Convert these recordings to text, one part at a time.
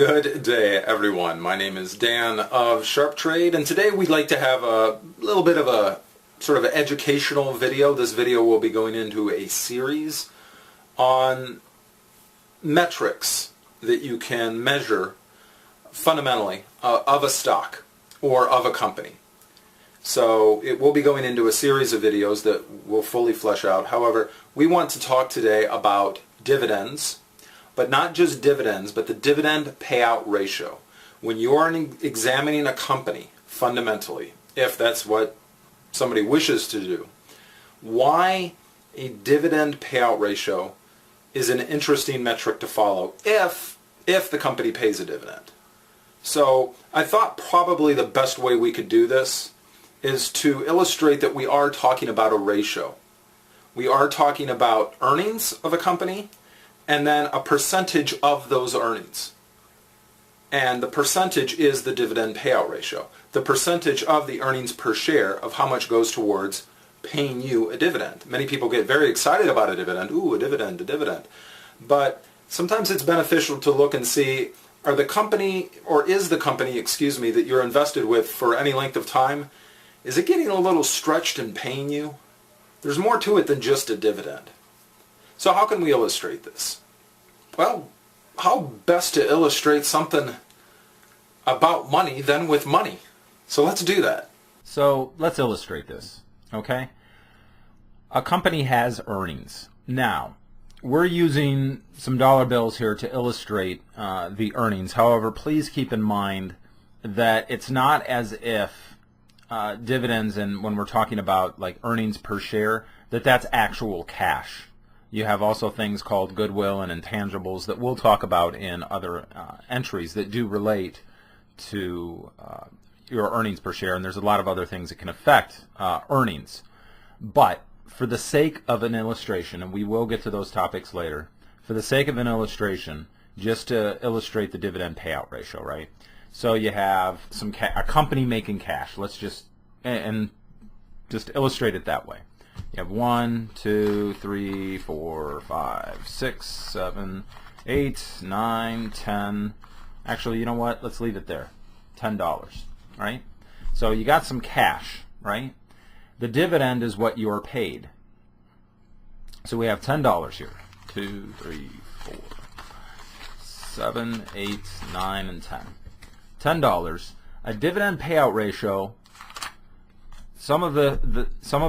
Good day, everyone. My name is Dan of Sharpe Trade, and today we'd like to have a little bit of a sort of an educational video. This video will be going into a series on metrics that you can measure fundamentally of a stock or of a company. So it will be going into a series of videos that will fully flesh out. However, we want to talk today about dividends, but not just dividends, but the dividend payout ratio. When you are examining a company, fundamentally, if that's what somebody wishes to do, why a dividend payout ratio is an interesting metric to follow if the company pays a dividend. So I thought probably the best way we could do this is to illustrate that we are talking about a ratio. We are talking about earnings of a company and then a percentage of those earnings. And the percentage is the dividend payout ratio. The percentage of the earnings per share of how much goes towards paying you a dividend. Many people get very excited about a dividend. Ooh, a dividend, a dividend. But sometimes it's beneficial to look and see, is the company, that you're invested with for any length of time, is it getting a little stretched in paying you? There's more to it than just a dividend. So how can we illustrate this? Well, how best to illustrate something about money than with money? So let's do that. So let's illustrate this, okay? A company has earnings. Now, we're using some dollar bills here to illustrate the earnings. However, please keep in mind that it's not as if dividends, and when we're talking about like earnings per share, that's actual cash. You have also things called goodwill and intangibles that we'll talk about in other entries that do relate to your earnings per share, and there's a lot of other things that can affect earnings. But for the sake of an illustration, and we will get to those topics later, for the sake of an illustration, just to illustrate the dividend payout ratio, right? So you have a company making cash. Let's just illustrate it that way. You have 1, 2, 3, 4, 5, 6, 7, 8, 9, 10. Actually, you know what? Let's leave it there. $10, right? So you got some cash, right? The dividend is what you're paid. So we have $10 here. 2, 3, 4, 7, 8, 9, and 10. $10. A dividend payout ratio, some of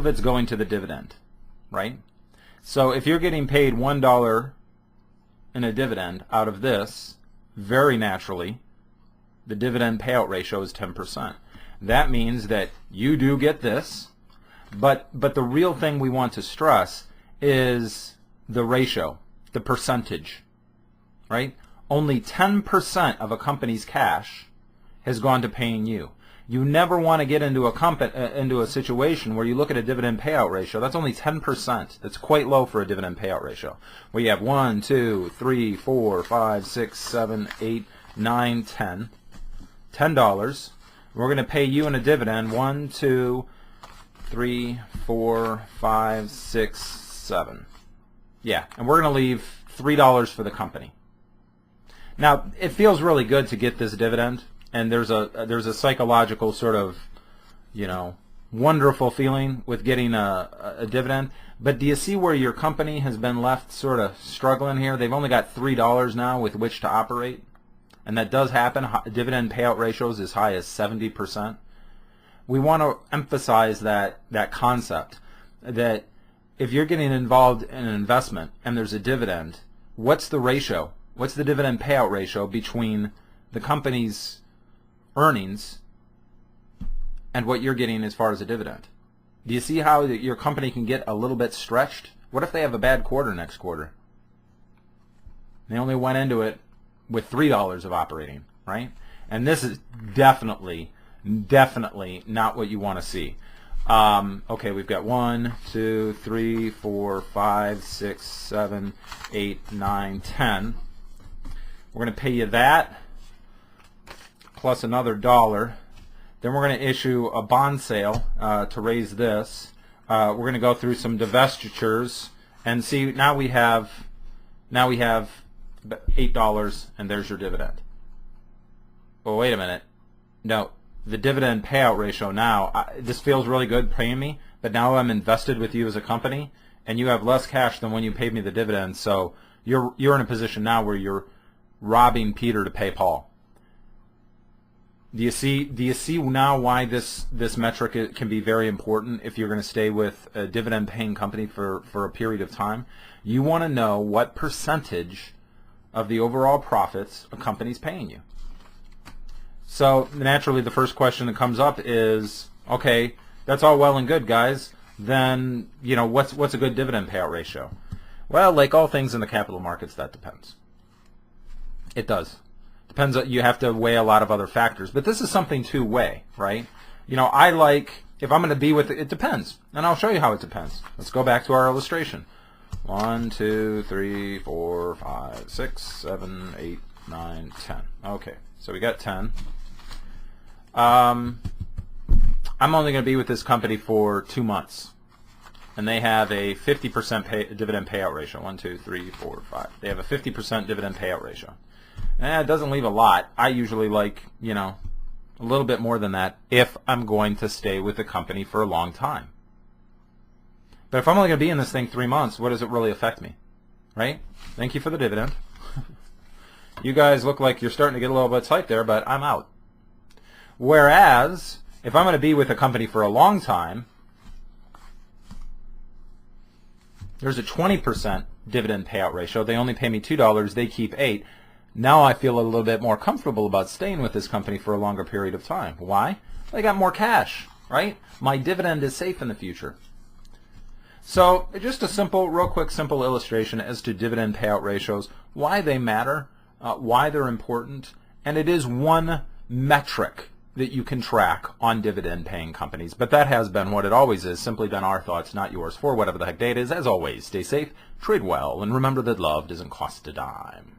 it's going to the dividend, right? So if you're getting paid $1 in a dividend out of this, very naturally, the dividend payout ratio is 10%. That means that you do get this, but the real thing we want to stress is the ratio, the percentage, right? Only 10% of a company's cash has gone to paying you. You never want to get into a situation where you look at a dividend payout ratio. That's only 10%. That's quite low for a dividend payout ratio. Where you have 1, 2, 3, 4, 5, 6, 7, 8, 9, 10. $10. We're going to pay you in a dividend 1, 2, 3, 4, 5, 6, 7. Yeah, and we're going to leave $3 for the company. Now, it feels really good to get this dividend. And there's a psychological sort of, wonderful feeling with getting a dividend. But do you see where your company has been left sort of struggling here? They've only got $3 now with which to operate. And that does happen. Dividend payout ratios as high as 70%. We want to emphasize that concept that if you're getting involved in an investment and there's a dividend, what's the ratio? What's the dividend payout ratio between the company's earnings and what you're getting as far as a dividend? Do you see how your company can get a little bit stretched? What if they have a bad quarter next quarter? They only went into it with $3 of operating, right? And this is definitely not what you want to see. Okay, we've got 1, 2, 3, 4, 5, 6, 7, 8, 9, 10. We're going to pay you that plus another $1. Then we're going to issue a bond sale to raise this. We're going to go through some divestitures and see. Now we have $8, and there's your dividend. well, wait a minute. No, the dividend payout ratio now, this feels really good paying me, but now I'm invested with you as a company, and you have less cash than when you paid me the dividend, so you're in a position now where you're robbing Peter to pay Paul. Do you see now why this metric can be very important if you're going to stay with a dividend paying company for a period of time? You want to know what percentage of the overall profits a company's paying you. So naturally the first question that comes up is, okay, that's all well and good, guys. Then, what's a good dividend payout ratio? Well, like all things in the capital markets, that depends. It does. Depends. You have to weigh a lot of other factors, but this is something to weigh, right? I like, if I'm going to be with it depends, and I'll show you how it depends. Let's go back to our illustration. 1, 2, 3, 4, 5, 6, 7, 8, 9, 10. Okay, so we got 10. I'm only going to be with this company for 2 months, and they have a 50% dividend payout ratio. 1, 2, 3, 4, 5. They have a 50% dividend payout ratio. It doesn't leave a lot. I usually like, a little bit more than that if I'm going to stay with the company for a long time. But if I'm only going to be in this thing 3 months, what does it really affect me? Right? Thank you for the dividend. You guys look like you're starting to get a little bit tight there, but I'm out. Whereas, if I'm going to be with a company for a long time, there's a 20% dividend payout ratio. They only pay me $2. They keep $8. Now I feel a little bit more comfortable about staying with this company for a longer period of time. Why? They got more cash, right? My dividend is safe in the future. So just a real quick simple illustration as to dividend payout ratios, why they matter, why they're important, and it is one metric that you can track on dividend paying companies. But that has been what it always is, simply been our thoughts, not yours, for whatever the heck day it is. As always, stay safe, trade well, and remember that love doesn't cost a dime.